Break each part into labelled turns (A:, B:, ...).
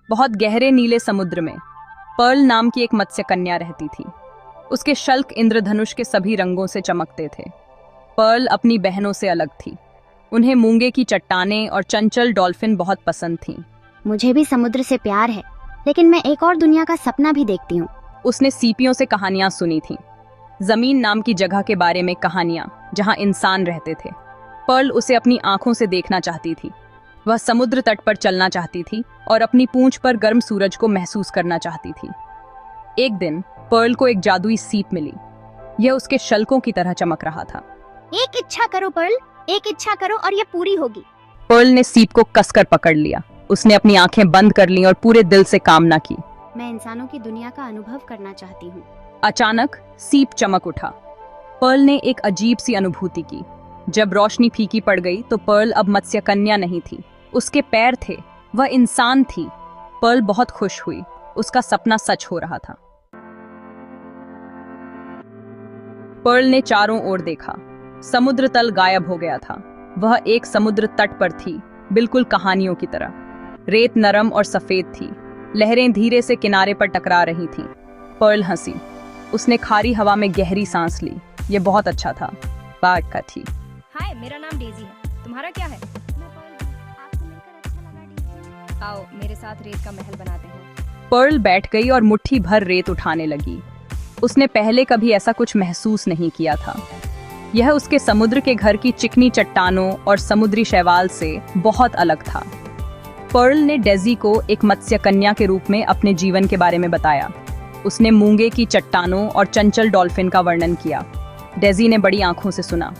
A: बहुत गहरे नीले समुद्र में पर्ल नाम की एक मत्स्य कन्या रहती थी। उसके शल्क इंद्रधनुष के सभी रंगों से चमकते थे। पर्ल अपनी बहनों से अलग थी। उन्हें मूंगे की चट्टानें और चंचल डॉल्फिन बहुत पसंद थीं।
B: मुझे भी समुद्र से प्यार है, लेकिन मैं एक और दुनिया का सपना भी देखती हूँ।
A: उसने सीपियों से कहानियां सुनी थीं। जमीन नाम की जगह के बारे में कहानियां, जहां इंसान रहते थे। पर्ल उसे अपनी आंखों से देखना चाहती थी। वह समुद्र तट पर चलना चाहती थी और अपनी पूंछ पर गर्म सूरज को महसूस करना चाहती थी। एक दिन पर्ल को एक जादुई सीप मिली। यह उसके शल्कों की तरह चमक रहा था।
B: एक इच्छा करो पर्ल, एक इच्छा करो और यह पूरी होगी।
A: पर्ल ने सीप को कसकर पकड़ लिया। उसने अपनी आंखें बंद कर लीं और पूरे दिल से कामना की।
B: मैं इंसानों की दुनिया का अनुभव करना चाहती हूँ।
A: अचानक सीप चमक उठा। पर्ल ने एक अजीब सी अनुभूति की। जब रोशनी फीकी पड़ गई तो पर्ल अब मत्स्य कन्या नहीं थी। उसके पैर थे, वह इंसान थी। पर्ल बहुत खुश हुई। उसका सपना सच हो रहा था। पर्ल ने चारों ओर देखा। समुद्र तल गायब हो गया था। वह एक समुद्र तट पर थी, बिल्कुल कहानियों की तरह। रेत नरम और सफेद थी। लहरें धीरे से किनारे पर टकरा रही थीं। पर्ल हंसी। उसने खारी हवा में गहरी सांस ली। ये बहुत अच्छा था। बात का थी।
C: हाय, मेरा नाम डेजी है। तुम्हारा क्या है?
B: आपसे मिलकर अच्छा लगा डेजी।
C: आओ मेरे साथ रेत का महल बनाते हैं।
A: पर्ल बैठ गई और मुट्ठी भर रेत उठाने लगी। उसने पहले कभी ऐसा कुछ महसूस नहीं किया था। यह उसके समुद्र के घर की चिकनी चट्टानों और समुद्री शैवाल से बहुत अलग था। पर्ल ने डेजी को एक मत्स्य कन्या के रूप में अपने जीवन के बारे में बताया। उसने मूंगे की चट्टानों और चंचल डॉल्फिन का वर्णन किया। डेजी ने बड़ी आंखों से सुना।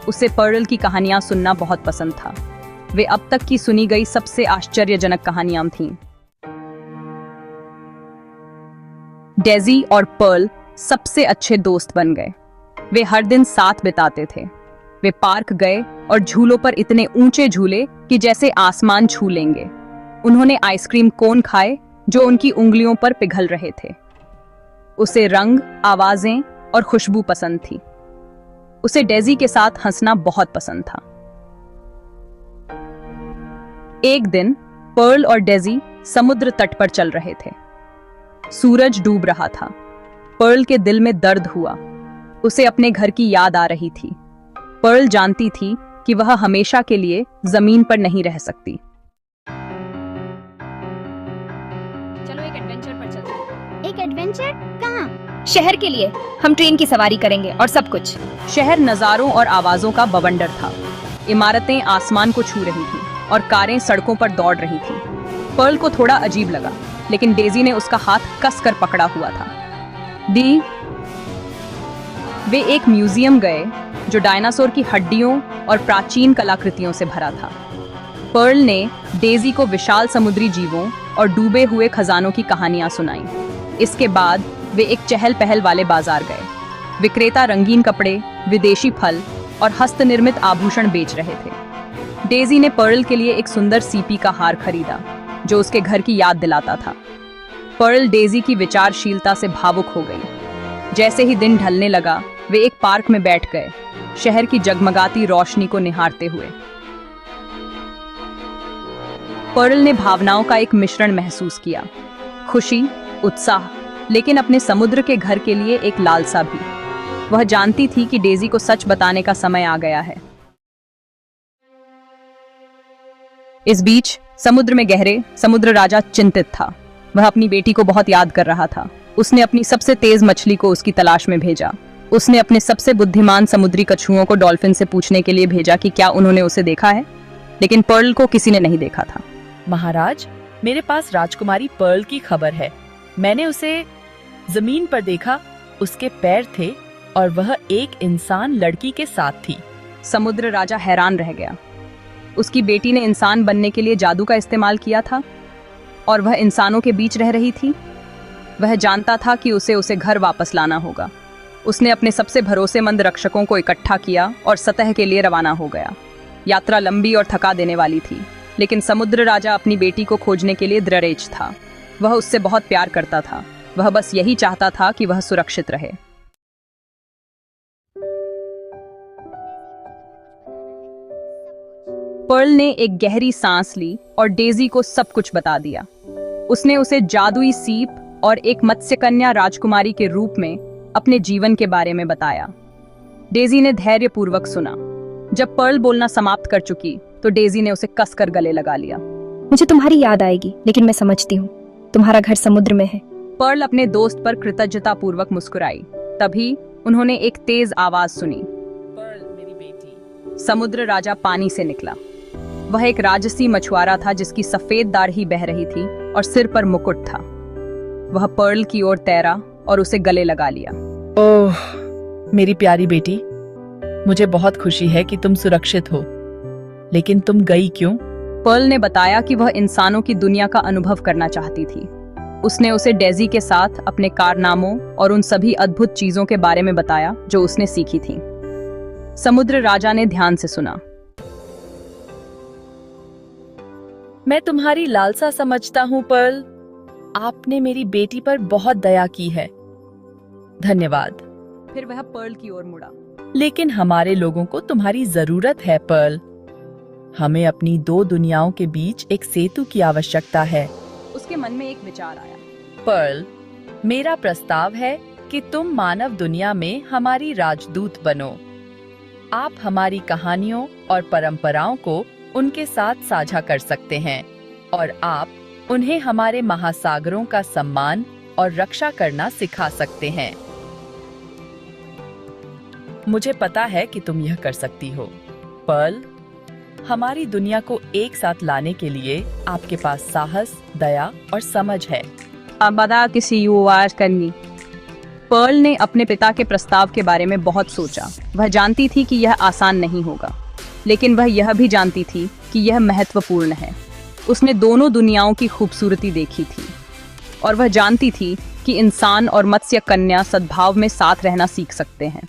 A: उसे पर्ल की कहानियां सुनना बहुत पसंद था। वे अब तक की सुनी गई सबसे आश्चर्यजनक कहानियां थीं। डेजी और पर्ल सबसे अच्छे दोस्त बन गए। वे हर दिन साथ बिताते थे। वे पार्क गए और झूलों पर इतने ऊंचे झूले कि जैसे आसमान छू लेंगे। उन्होंने आइसक्रीम कोन खाए जो उनकी उंगलियों पर पिघल रहे थे। उसे रंग, आवाजें और खुशबू पसंद थी। उसे डेजी के साथ हंसना बहुत पसंद था। एक दिन पर्ल और डेजी समुद्र तट पर चल रहे थे। सूरज डूब रहा था। पर्ल के दिल में दर्द हुआ। उसे अपने घर की याद आ रही थी। पर्ल जानती थी कि वह हमेशा के लिए जमीन पर नहीं रह सकती।
C: चलो एक एडवेंचर पर चलते हैं।
B: एक एडवेंचर? कहाँ?
C: शहर के लिए। हम ट्रेन की सवारी करेंगे और सब कुछ।
A: शहर नजारों और आवाजों का बवंडर था। इमारतें आसमान को छू रही थीं और कारें सड़कों पर दौड़ रही थीं। पर्ल को थोड़ा अजीब लगा, लेकिन डेजी ने उसका हाथ कसकर पकड़ा हुआ था। वे एक म्यूजियम गए जो डायनासोर की हड्डियों और प्राचीन कलाकृतियों से भरा था। पर्ल ने डेजी को विशाल समुद्री जीवों और डूबे हुए खजानों की कहानियां सुनाईं। इसके बाद वे एक चहल पहल वाले बाजार गए। विक्रेता रंगीन कपड़े, विदेशी फल और हस्तनिर्मित आभूषण बेच रहे थे। डेजी ने पर्ल के लिए एक सुंदर सीपी का हार खरीदा जो उसके घर की याद दिलाता था। पर्ल डेजी की विचारशीलता से भावुक हो गई। जैसे ही दिन ढलने लगा, वे एक पार्क में बैठ गए, शहर की जगमगाती रोशनी को निहारते हुए। पर्ल ने भावनाओं का एक मिश्रण महसूस किया। खुशी, उत्साह, लेकिन अपने समुद्र के घर के लिए एक लालसा भी। वह जानती थी कि डेजी को सच बताने का समय आ गया है। इस बीच समुद्र में गहरे समुद्र राजा चिंतित था। वह अपनी बेटी को बहुत याद कर रहा था। उसने अपनी सबसे तेज मछली को उसकी तलाश में भेजा। उसने अपने सबसे बुद्धिमान समुद्री कछुओं को डॉल्फिन से पूछने के लिए भेजा कि क्या उन्होंने उसे देखा है, लेकिन पर्ल को किसी ने नहीं देखा था।
D: महाराज, मेरे पास राजकुमारी पर्ल की खबर है। मैंने उसे जमीन पर देखा। उसके पैर थे और वह एक इंसान लड़की के साथ थी।
A: समुद्र राजा हैरान रह गया। उसकी बेटी ने इंसान बनने के लिए जादू का इस्तेमाल किया था और वह इंसानों के बीच रह रही थी। वह जानता था कि उसे घर वापस लाना होगा। उसने अपने सबसे भरोसेमंद रक्षकों को इकट्ठा किया और सतह के लिए रवाना हो गया। यात्रा लंबी और थका देने वाली थी, लेकिन समुद्र राजा अपनी बेटी को खोजने के लिए दृढ़ था। वह उससे बहुत प्यार करता था। वह बस यही चाहता था कि वह सुरक्षित रहे। पर्ल ने एक गहरी सांस ली और डेजी को सब कुछ बता दिया। उसने उसे जादुई सीप और एक मत्स्यकन्या राजकुमारी के रूप में अपने जीवन के बारे में बताया। डेजी ने धैर्यपूर्वक सुना। जब पर्ल बोलना समाप्त कर चुकी तो डेजी ने उसे कसकर गले लगा लिया।
E: मुझे तुम्हारी याद आएगी, लेकिन मैं समझती हूँ तुम्हारा घर समुद्र में है।
A: पर्ल अपने दोस्त पर कृतज्ञतापूर्वक मुस्कुराई। तभी उन्होंने एक तेज आवाज सुनी।
D: पर्ल मेरी बेटी।
A: समुद्र राजा पानी से निकला। वह एक राजसी मछुआरा था जिसकी सफेद दाढ़ी बह रही थी और सिर पर मुकुट था। वह पर्ल की ओर तैरा और उसे गले लगा लिया।
D: ओह मेरी प्यारी बेटी, मुझे बहुत खुशी है कि तुम सुरक्षित हो, लेकिन तुम गई क्यों?
A: पर्ल ने बताया कि वह इंसानों की दुनिया का अनुभव करना चाहती थी। उसने उसे डेजी के साथ अपने कारनामों और उन सभी अद्भुत चीजों के बारे में बताया जो उसने सीखी थी। समुद्र राजा ने ध्यान से सुना।
D: मैं तुम्हारी लालसा समझता हूँ पर्ल। आपने मेरी बेटी पर बहुत दया की है। धन्यवाद।
A: फिर वह पर्ल की ओर मुड़ा।
D: लेकिन हमारे लोगों को तुम्हारी जरूरत है पर्ल। हमें अपनी दो दुनियाओं के बीच एक सेतु की आवश्यकता है।
A: उसके मन में एक विचार आया।
D: पर्ल, मेरा प्रस्ताव है कि तुम मानव दुनिया में हमारी राजदूत बनो। आप हमारी कहानियों और परंपराओं को उनके साथ साझा कर सकते हैं और आप उन्हें हमारे महासागरों का सम्मान और रक्षा करना सिखा सकते हैं। मुझे पता है कि तुम यह कर सकती हो पर्ल। हमारी दुनिया को एक साथ लाने के लिए आपके पास साहस, दया और समझ है।
A: बता किसी युवाज करनी। पर्ल ने अपने पिता के प्रस्ताव के बारे में बहुत सोचा। वह जानती थी कि यह आसान नहीं होगा, लेकिन वह यह भी जानती थी कि यह महत्वपूर्ण है। उसने दोनों दुनियाओं की खूबसूरती देखी थी और वह जानती थी कि इंसान और मत्स्य कन्या सद्भाव में साथ रहना सीख सकते हैं।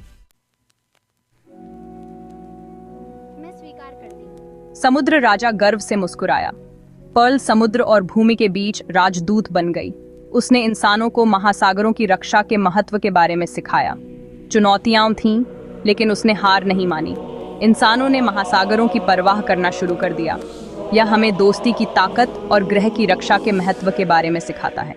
B: मैं स्वीकार करती हूँ।
A: समुद्र राजा गर्व से मुस्कुराया। पर्ल समुद्र और भूमि के बीच राजदूत बन गई। उसने इंसानों को महासागरों की रक्षा के महत्व के बारे में सिखाया। चुनौतियां थीं, लेकिन उसने हार नहीं मानी। इंसानों ने महासागरों की परवाह करना शुरू कर दिया। यह हमें दोस्ती की ताकत और ग्रह की रक्षा के महत्व के बारे में सिखाता है।